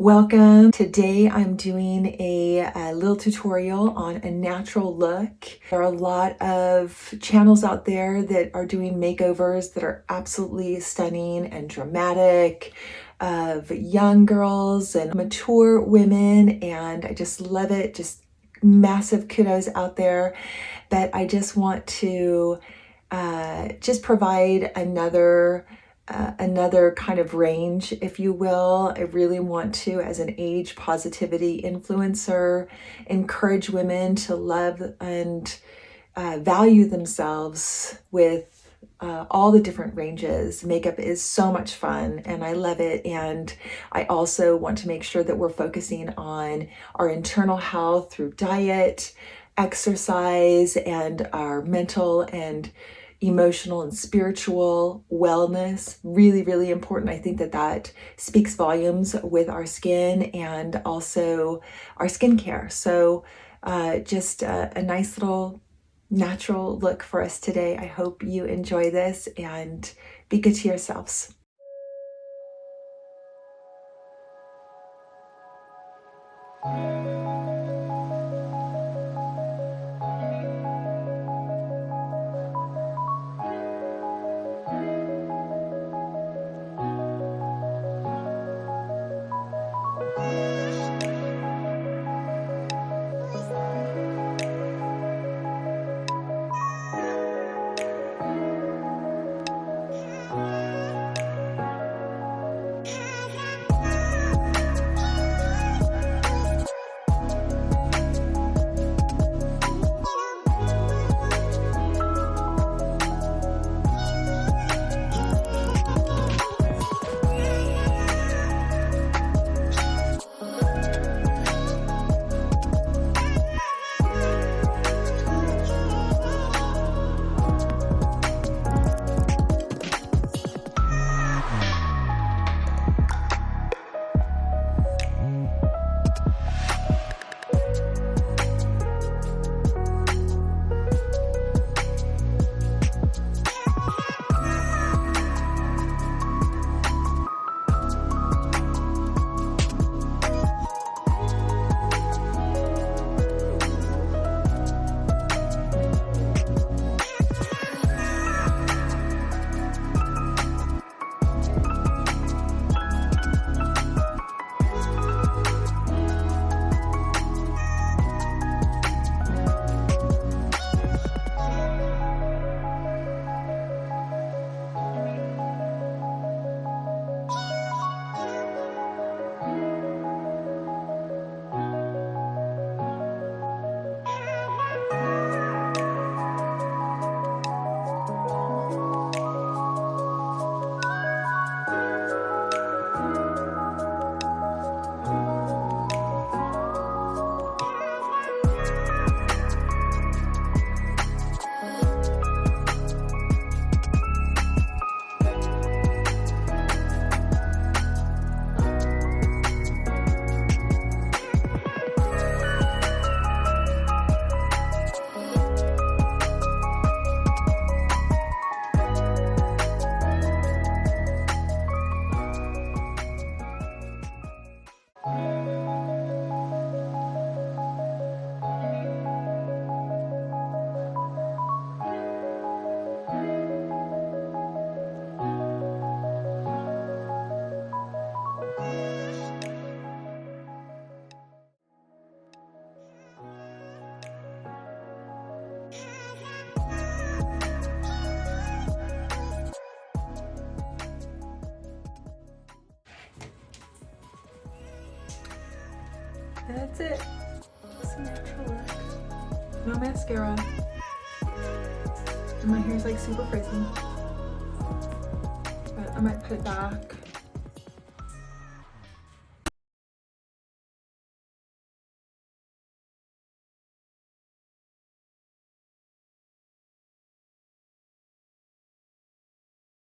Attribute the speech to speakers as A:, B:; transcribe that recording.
A: Welcome. Today I'm doing a little tutorial on a natural look. There are a lot of channels out there that are doing makeovers that are absolutely stunning and dramatic, of young girls and mature women, and I just love it. Just massive kudos out there. But I just want to just provide another kind of range, if you will. I really want to, as an age positivity influencer, encourage women to love and value themselves with all the different ranges. Makeup is so much fun and I love it. And I also want to make sure that we're focusing on our internal health through diet, exercise, and our mental and emotional and spiritual wellness. Really, really important. I think that speaks volumes with our skin and also our skincare. So just a nice little natural look for us today. I hope you enjoy this and be good to yourselves. That's it. Just a natural look. No mascara. And my hair's like super frizzy. But I might put it back